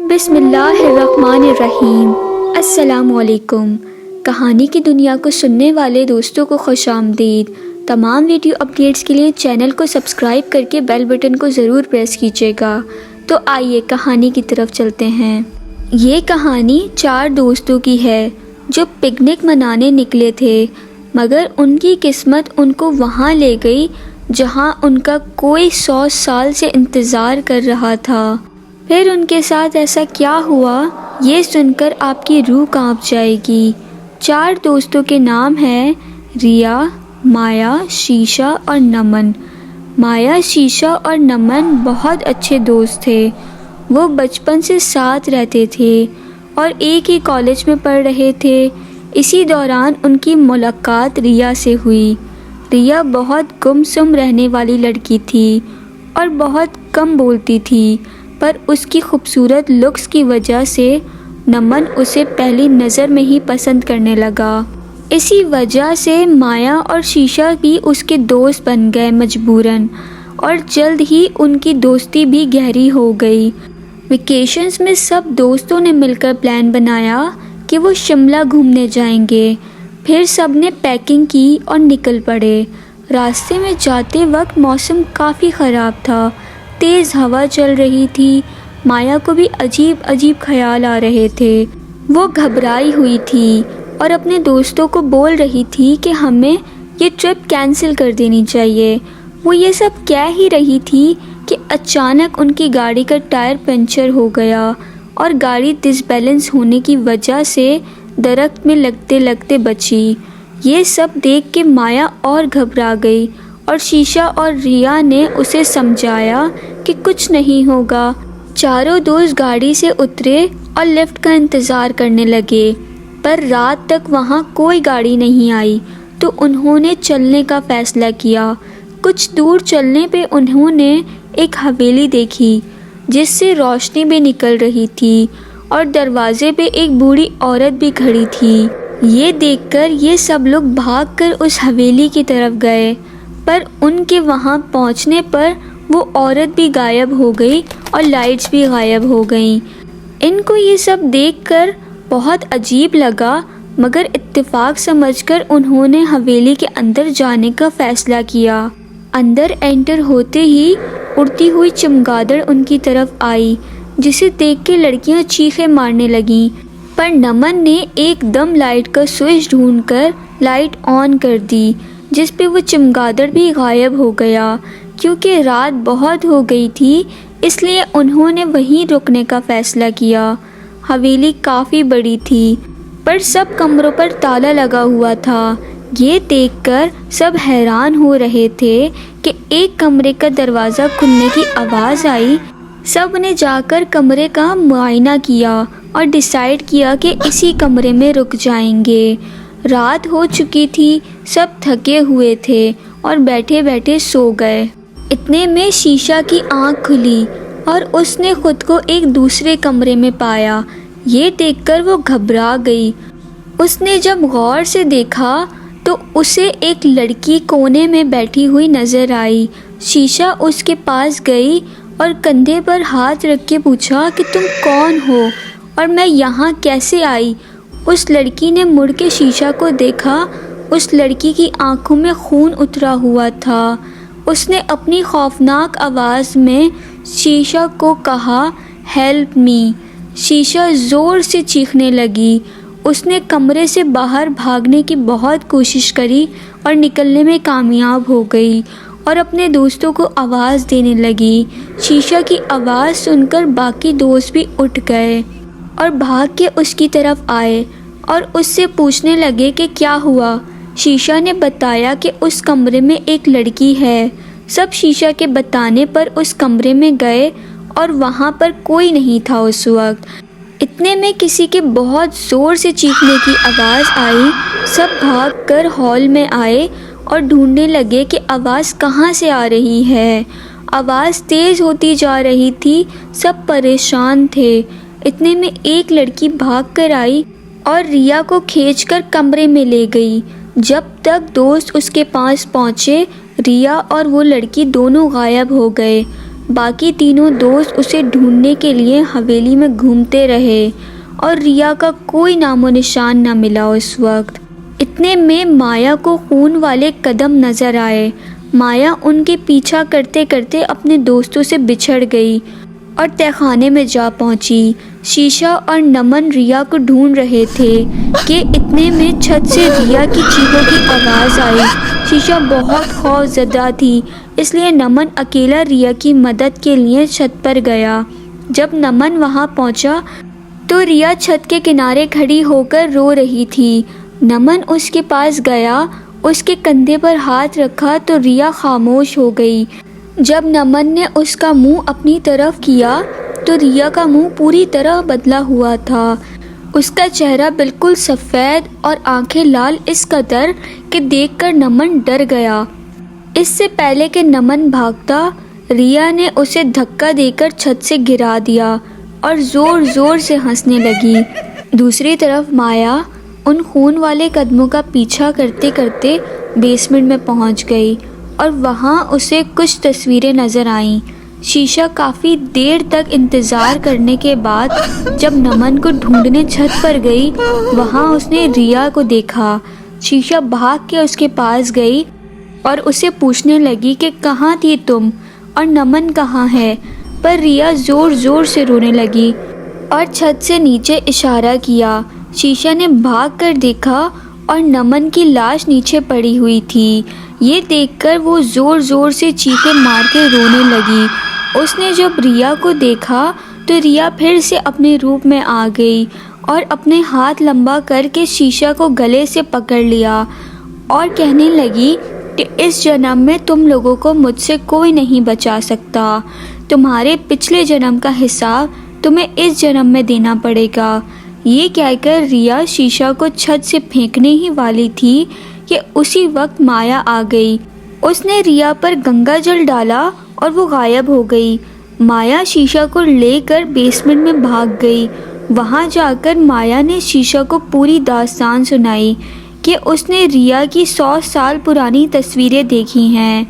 بسم اللہ الرحمن الرحیم۔ السلام علیکم۔ کہانی کی دنیا کو سننے والے دوستوں کو خوش آمدید۔ تمام ویڈیو اپڈیٹس کے لیے چینل کو سبسکرائب کر کے بیل بٹن کو ضرور پریس کیجیے گا۔ تو آئیے کہانی کی طرف چلتے ہیں۔ یہ کہانی 4 دوستوں کی ہے جو پکنک منانے نکلے تھے، مگر ان کی قسمت ان کو وہاں لے گئی جہاں ان کا کوئی 100 سال سے انتظار کر رہا تھا۔ پھر ان کے ساتھ ایسا کیا ہوا، یہ سن کر آپ کی روح کانپ جائے گی۔ 4 دوستوں کے نام ہیں ریا، مایا، شیشا اور نمن۔ مایا، شیشا اور نمن بہت اچھے دوست تھے۔ وہ بچپن سے ساتھ رہتے تھے اور ایک ہی کالج میں پڑھ رہے تھے۔ اسی دوران ان کی ملاقات ریا سے ہوئی۔ ریا بہت گم سم رہنے والی لڑکی تھی اور بہت کم بولتی تھی، پر اس کی خوبصورت لکس کی وجہ سے نمن اسے پہلی نظر میں ہی پسند کرنے لگا۔ اسی وجہ سے مایا اور شیشا بھی اس کے دوست بن گئے مجبوراً، اور جلد ہی ان کی دوستی بھی گہری ہو گئی۔ ویکیشنز میں سب دوستوں نے مل کر پلان بنایا کہ وہ شملہ گھومنے جائیں گے۔ پھر سب نے پیکنگ کی اور نکل پڑے۔ راستے میں جاتے وقت موسم کافی خراب تھا، تیز ہوا چل رہی تھی۔ مایا کو بھی عجیب عجیب خیال آ رہے تھے۔ وہ گھبرائی ہوئی تھی اور اپنے دوستوں کو بول رہی تھی کہ ہمیں یہ ٹرپ کینسل کر دینی چاہیے۔ وہ یہ سب کہہ ہی رہی تھی کہ اچانک ان کی گاڑی کا ٹائر پنچر ہو گیا اور گاڑی ڈس بیلنس ہونے کی وجہ سے درخت میں لگتے لگتے بچی۔ یہ سب دیکھ کے مایا اور گھبرا گئی اور شیشا اور ریا نے اسے سمجھایا کہ کچھ نہیں ہوگا۔ چاروں دوست گاڑی سے اترے اور لفٹ کا انتظار کرنے لگے، پر رات تک وہاں کوئی گاڑی نہیں آئی تو انہوں نے چلنے کا فیصلہ کیا۔ کچھ دور چلنے پہ انہوں نے ایک حویلی دیکھی جس سے روشنی بھی نکل رہی تھی اور دروازے پہ ایک بوڑھی عورت بھی کھڑی تھی۔ یہ دیکھ کر یہ سب لوگ بھاگ کر اس حویلی کی طرف گئے، پر ان کے وہاں پہنچنے پر وہ عورت بھی غائب ہو گئی اور لائٹس بھی غائب ہو گئیں۔ ان کو یہ سب دیکھ کر بہت عجیب لگا، مگر اتفاق سمجھ کر انہوں نے حویلی کے اندر جانے کا فیصلہ کیا۔ اندر انٹر ہوتے ہی اڑتی ہوئی چمگادڑ ان کی طرف آئی، جسے دیکھ کے لڑکیاں چیخیں مارنے لگیں، پر نمن نے ایک دم لائٹ کا سوئچ ڈھونڈ کر لائٹ آن کر دی، جس پہ وہ چمگادڑ بھی غائب ہو گیا۔ کیونکہ رات بہت ہو گئی تھی اس لیے انہوں نے وہیں رکنے کا فیصلہ کیا۔ حویلی کافی بڑی تھی، پر سب کمروں پر تالا لگا ہوا تھا۔ یہ دیکھ کر سب حیران ہو رہے تھے کہ ایک کمرے کا دروازہ کھلنے کی آواز آئی۔ سب نے جا کر کمرے کا معائنہ کیا اور ڈیسائیڈ کیا کہ اسی کمرے میں رک جائیں گے۔ رات ہو چکی تھی، سب تھکے ہوئے تھے اور بیٹھے بیٹھے سو گئے۔ اتنے میں شیشا کی آنکھ کھلی اور اس نے خود کو ایک دوسرے کمرے میں پایا۔ یہ دیکھ کر وہ گھبرا گئی۔ اس نے جب غور سے دیکھا تو اسے ایک لڑکی کونے میں بیٹھی ہوئی نظر آئی۔ شیشا اس کے پاس گئی اور کندھے پر ہاتھ رکھ کے پوچھا کہ تم کون ہو اور میں یہاں کیسے آئی؟ اس لڑکی نے مڑ کے شیشا کو دیکھا۔ اس لڑکی کی آنکھوں میں خون اترا ہوا تھا۔ اس نے اپنی خوفناک آواز میں شیشا کو کہا، ہیلپ می۔ شیشا زور سے چیخنے لگی۔ اس نے کمرے سے باہر بھاگنے کی بہت کوشش کری اور نکلنے میں کامیاب ہو گئی اور اپنے دوستوں کو آواز دینے لگی۔ شیشا کی آواز سن کر باقی دوست بھی اٹھ گئے اور بھاگ کے اس کی طرف آئے اور اس سے پوچھنے لگے کہ کیا ہوا۔ شیشا نے بتایا کہ اس کمرے میں ایک لڑکی ہے۔ سب شیشا کے بتانے پر اس کمرے میں گئے اور وہاں پر کوئی نہیں تھا اس وقت۔ اتنے میں کسی کے بہت زور سے چیخنے کی آواز آئی۔ سب بھاگ کر ہال میں آئے اور ڈھونڈنے لگے کہ آواز کہاں سے آ رہی ہے۔ آواز تیز ہوتی جا رہی تھی، سب پریشان تھے۔ اتنے میں ایک لڑکی بھاگ کر آئی اور ریا کو کھینچ کر کمرے میں لے گئی۔ جب تک دوست اس کے پاس پہنچے، ریا اور وہ لڑکی دونوں غائب ہو گئے۔ باقی تینوں دوست اسے ڈھونڈنے کے لیے حویلی میں گھومتے رہے اور ریا کا کوئی نام و نشان نہ ملا۔ اس وقت اتنے میں مایا کو خون والے قدم نظر آئے۔ مایا ان کے پیچھا کرتے کرتے اپنے دوستوں سے بچھڑ گئی اور تہہ خانے میں جا پہنچی۔ شیشا اور نمن ریا کو ڈھونڈ رہے تھے کہ اتنے میں چھت سے ریا کی چیخوں کی آواز آئی۔ شیشا بہت خوف زدہ تھی، اس لیے نمن اکیلا ریا کی مدد کے لیے چھت پر گیا۔ جب نمن وہاں پہنچا تو ریا چھت کے کنارے کھڑی ہو کر رو رہی تھی۔ نمن اس کے پاس گیا، اس کے کندھے پر ہاتھ رکھا تو ریا خاموش ہو گئی۔ جب نمن نے اس کا منہ اپنی طرف کیا تو ریا کا منہ پوری طرح بدلا ہوا تھا۔ اس کا چہرہ بالکل سفید اور آنکھیں لال اس قدر کہ دیکھ کر نمن ڈر گیا۔ اس سے پہلے کہ نمن بھاگتا، ریا نے اسے دھکا دے کر چھت سے گرا دیا اور زور زور سے ہنسنے لگی۔ دوسری طرف مایا ان خون والے قدموں کا پیچھا کرتے کرتے بیسمنٹ میں پہنچ گئی اور وہاں اسے کچھ تصویریں نظر آئیں۔ شیشا کافی دیر تک انتظار کرنے کے بعد جب نمن کو ڈھونڈنے چھت پر گئی، وہاں اس نے ریا کو دیکھا۔ شیشا بھاگ کے اس کے پاس گئی اور اسے پوچھنے لگی کہ کہاں تھی تم اور نمن کہاں ہے، پر ریا زور زور سے رونے لگی اور چھت سے نیچے اشارہ کیا۔ شیشا نے بھاگ کر دیکھا اور نمن کی لاش نیچے پڑی ہوئی تھی۔ یہ دیکھ کر وہ زور زور سے چیخیں مار کے رونے لگی۔ اس نے جب ریا کو دیکھا تو ریا پھر سے اپنے روپ میں آ گئی اور اپنے ہاتھ لمبا کر کے شیشا کو گلے سے پکڑ لیا اور کہنے لگی کہ اس جنم میں تم لوگوں کو مجھ سے کوئی نہیں بچا سکتا۔ تمہارے پچھلے جنم کا حساب تمہیں اس جنم میں دینا پڑے گا۔ یہ کہہ کر ریا شیشا کو چھت سے پھینکنے ہی والی تھی کہ اسی وقت مایا آ گئی۔ اس نے ریا پر گنگا جل ڈالا اور وہ غائب ہو گئی۔ مایا شیشا کو لے کر بیسمنٹ میں بھاگ گئی۔ وہاں جا کر مایا نے شیشا کو پوری داستان سنائی کہ اس نے ریا کی 100 سال پرانی تصویریں دیکھی ہیں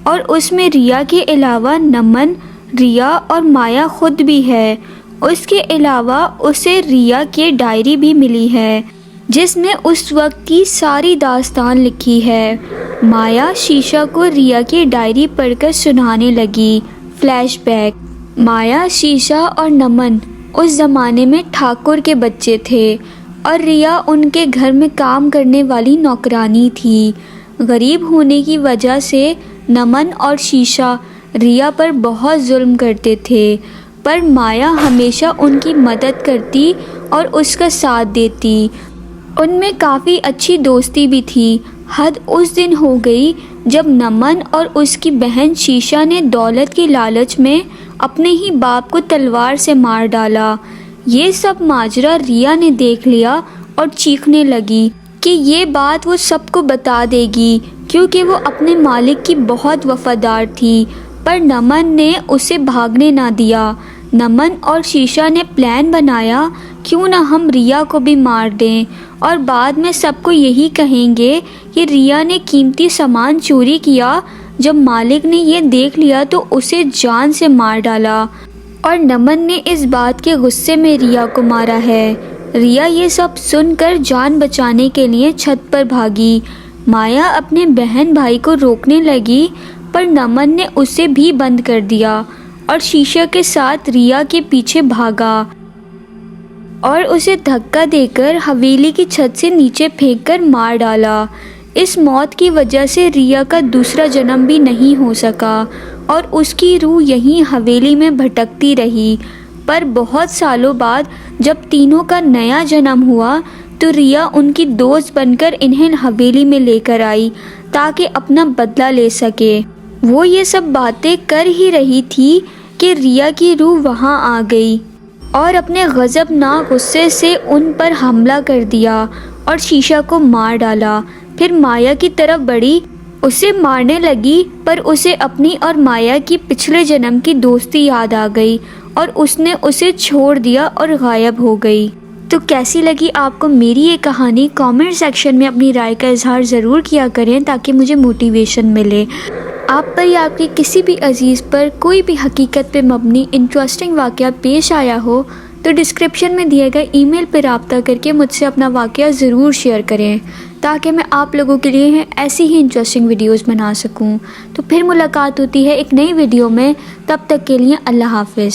اور اس میں ریا کے علاوہ نمن، ریا اور مایا خود بھی ہے۔ اس کے علاوہ اسے ریا کی ڈائری بھی ملی ہے جس میں اس وقت کی ساری داستان لکھی ہے۔ مایا شیشا کو ریا کی ڈائری پڑھ کر سنانے لگی۔ Flash back. مایا، شیشا اور نمن اس زمانے میں ٹھاکر کے بچے تھے اور ریا ان کے گھر میں کام کرنے والی نوکرانی تھی۔ غریب ہونے کی وجہ سے نمن اور شیشا ریا پر بہت ظلم کرتے تھے، پر مایا ہمیشہ ان کی مدد کرتی اور اس کا ساتھ دیتی۔ ان میں کافی اچھی دوستی بھی تھی۔ حد اس دن ہو گئی جب نمن اور اس کی بہن شیشا نے دولت کی لالچ میں اپنے ہی باپ کو تلوار سے مار ڈالا۔ یہ سب ماجرا ریا نے دیکھ لیا اور چیخنے لگی کہ یہ بات وہ سب کو بتا دے گی کیونکہ وہ اپنے مالک کی بہت وفادار تھی، پر نمن نے اسے بھاگنے نہ دیا۔ نمن اور شیشا نے پلان بنایا کیوں نہ ہم ریا کو بھی مار دیں اور بعد میں سب کو یہی کہیں گے کہ ریا نے قیمتی سامان چوری کیا۔ جب مالک نے یہ دیکھ لیا تو اسے جان سے مار ڈالا اور نمن نے اس بات کے غصے میں ریا کو مارا ہے۔ ریا یہ سب سن کر جان بچانے کے لیے چھت پر بھاگی۔ مایا اپنے بہن بھائی کو روکنے لگی پر نمن نے اسے بھی بند کر دیا اور شیشا کے ساتھ ریا کے پیچھے بھاگا اور اسے دھکا دے کر حویلی کی چھت سے نیچے پھینک کر مار ڈالا۔ اس موت کی وجہ سے ریا کا دوسرا جنم بھی نہیں ہو سکا اور اس کی روح یہیں حویلی میں بھٹکتی رہی۔ پر بہت سالوں بعد جب تینوں کا نیا جنم ہوا تو ریا ان کی دوست بن کر انہیں حویلی میں لے کر آئی تاکہ اپنا بدلہ لے سکے۔ وہ یہ سب باتیں کر ہی رہی تھی کہ ریا کی روح وہاں آ گئی اور اپنے غضبناک غصے سے ان پر حملہ کر دیا اور شیشا کو مار ڈالا۔ پھر مایا کی طرف بڑھی، اسے مارنے لگی پر اسے اپنی اور مایا کی پچھلے جنم کی دوستی یاد آ گئی اور اس نے اسے چھوڑ دیا اور غائب ہو گئی۔ تو کیسی لگی آپ کو میری یہ کہانی؟ کامنٹ سیکشن میں اپنی رائے کا اظہار ضرور کیا کریں تاکہ مجھے موٹیویشن ملے۔ آپ پر یا آپ کے کسی بھی عزیز پر کوئی بھی حقیقت پہ مبنی انٹرسٹنگ واقعہ پیش آیا ہو تو ڈسکرپشن میں دیے گئے ای میل پہ رابطہ کر کے مجھ سے اپنا واقعہ ضرور شیئر کریں تاکہ میں آپ لوگوں کے لیے ایسی ہی انٹرسٹنگ ویڈیوز بنا سکوں۔ تو پھر ملاقات ہوتی ہے ایک نئی ویڈیو میں، تب تک کے لیے اللہ حافظ۔